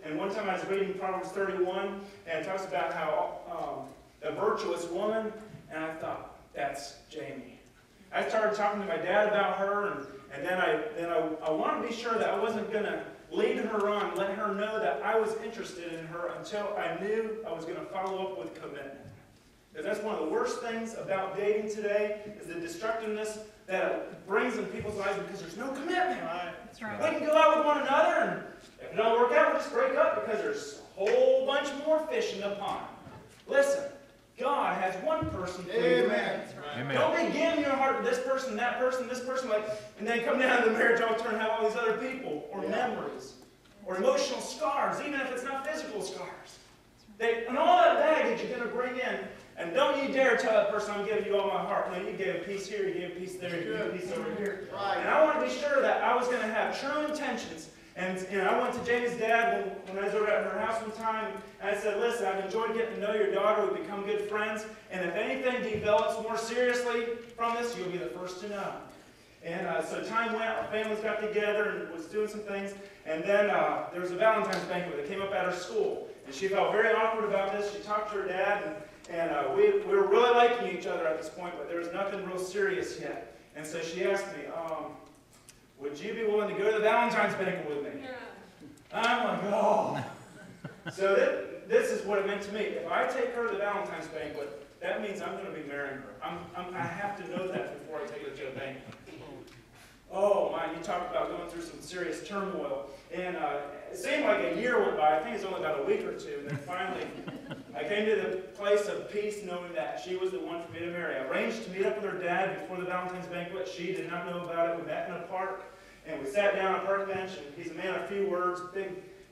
And one time I was reading Proverbs 31, and it talks about how a virtuous woman, and I thought, that's Jamie. I started talking to my dad about her, and then I wanted to be sure that I wasn't going to lead her on, let her know that I was interested in her until I knew I was going to follow up with commitment. Because that's one of the worst things about dating today, is the destructiveness that it brings in people's lives because there's no commitment. That's right. We can go out with one another, and if it don't work out, we'll just break up because there's a whole bunch more fish in the pond. Listen, God has one person for you. Amen. Amen. Don't begin your heart with this person, this person, and then come down to the marriage altar and have all these other people, or memories, or emotional scars, even if it's not physical scars. And all that baggage you're going to bring in, and don't you dare tell that person, I'm giving you all my heart. No, you gave a piece here, you gave a piece there, you gave a piece over here. Right. And I want to be sure that I was going to have true intentions. And I went to Jamie's dad when I was over at her house one time, and I said, listen, I've enjoyed getting to know your daughter. We've become good friends. And if anything develops more seriously from this, you'll be the first to know. And so time went, our families got together and was doing some things. And then there was a Valentine's banquet that came up at her school. And she felt very awkward about this. She talked to her dad, and we were really liking each other at this point, but there was nothing real serious yet. And so she asked me, would you be willing to go to the Valentine's banquet with me? Yeah. I'm like, oh. So this is what it meant to me. If I take her to the Valentine's banquet, that means I'm going to be marrying her. I have to know that before I take her to a banquet. Oh, man, you talk about going through some serious turmoil. And it seemed like a year went by. I think it's only about a week or two. And then finally, I came to the place of peace knowing that she was the one for me to marry. I arranged to meet up with her dad before the Valentine's banquet. She did not know about it. We met in a park, and we sat down on a park bench, and he's a man of few words,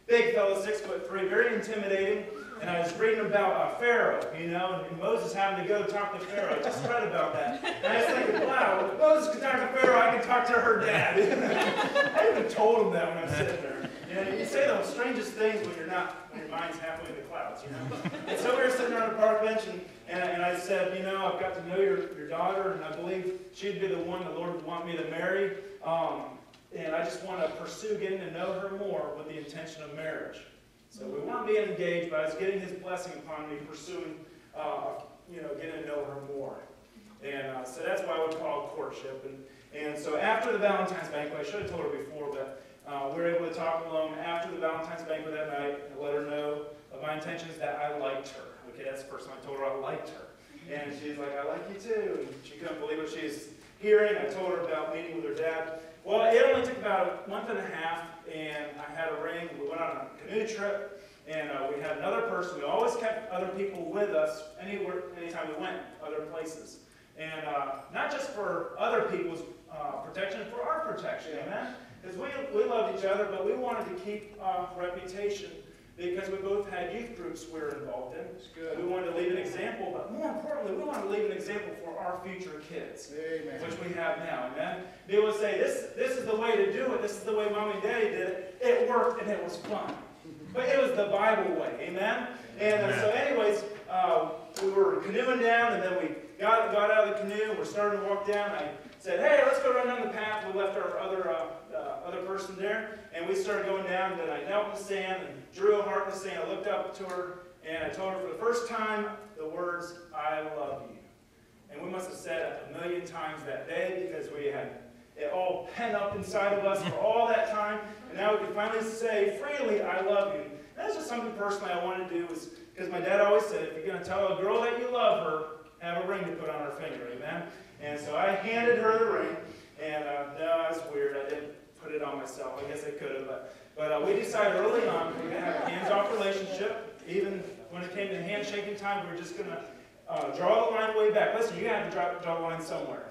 big fellow, 6'3", very intimidating. And I was reading about Pharaoh, and Moses having to go talk to Pharaoh. I just read about that. And I was thinking, wow, if Moses could talk to Pharaoh, I can talk to her dad. I even told him that when I was sitting there. You say the strangest things when your mind's halfway in the clouds, And so we were sitting on a park bench, and I said, I've got to know your daughter, and I believe she'd be the one the Lord would want me to marry. And I just want to pursue getting to know her more with the intention of marriage. So we weren't being engaged, but I was getting his blessing upon me, pursuing, getting to know her more. And so that's why we call it courtship. And so after the Valentine's banquet, I should have told her before, but we were able to talk alone after the Valentine's banquet that night and let her know of my intentions that I liked her. Okay, that's the first time I told her I liked her. And she's like, I like you too. And she couldn't believe what she was hearing. I told her about meeting with her dad. Well, it only took about a month and a half, and I had a ring. We went on a canoe trip, and we had another person. We always kept other people with us anytime we went, other places. And not just for other people's protection, for our protection, amen? Because we loved each other, but we wanted to keep reputation because we both had youth groups we were involved in. We wanted to leave an example, but more importantly, we wanted to leave an example for our future kids, amen, which we have now, amen? Be able to say, this is the way to do it, this is the way Mom and Daddy did it, it worked and it was fun. But it was the Bible way, amen? And so anyways, we were canoeing down, and then we got out of the canoe, and we're starting to walk down. I said, hey, let's go run down the path. We left our other person there, and we started going down, and then I knelt in the sand and drew a heart in the sand. I looked up to her, and I told her for the first time the words, I love you. And we must have said it 1,000,000 times that day because we had it all pent up inside of us for all that time, and now we can finally say freely, I love you. And that's just something personally I wanted to do, was because my dad always said, if you're going to tell a girl that you love her, have a ring to put on her finger, amen? And so I handed her the ring, and no, that's weird. I didn't put it on myself. I guess I could have, but we decided early on we were going to have a hands-off relationship. Even when it came to handshaking time, we were just going to draw the line way back. Listen, you have to draw the line somewhere.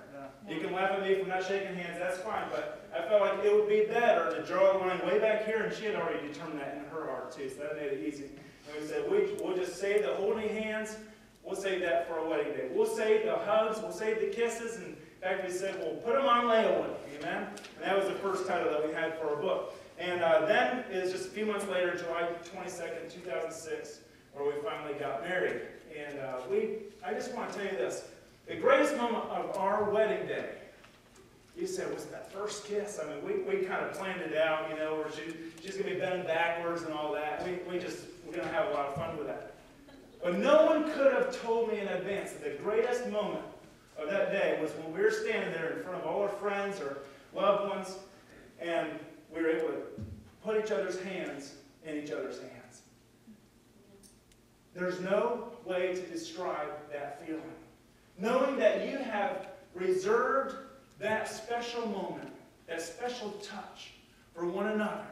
You can laugh at me for not shaking hands, that's fine, but I felt like it would be better to draw the line way back here, and she had already determined that in her heart too, so that made it easy. And we said, we'll just save the holding hands, we'll save that for a wedding day. We'll save the hugs, we'll save the kisses, and in fact we said, we'll put them on layaway, amen? And that was the first title that we had for our book. And then it was just a few months later, July 22nd, 2006, where we finally got married. And I just want to tell you this. The greatest moment of our wedding day You said, was that first kiss? I mean, we kind of planned it out, you know, where she's going to be bending backwards and all that. We're going to have a lot of fun with that. But no one could have told me in advance that the greatest moment of that day was when we were standing there in front of all our friends or loved ones, and we were able to put each other's hands in each other's hands. There's no way to describe that feeling. Knowing that you have reserved that special moment, that special touch for one another.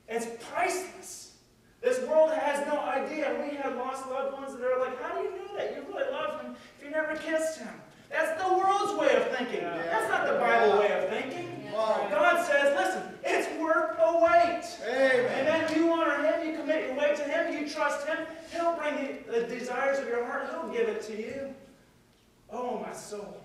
It's priceless. This world has no idea. We have lost loved ones that are like, how do you know that? You really love him if you never kissed him. That's the world's way of thinking. That's not the Bible way of thinking. God says, listen, it's worth a wait. Amen. And then you honor him, you commit your way to him, you trust him. He'll bring the desires of your heart. He'll give it to you. Oh, my soul.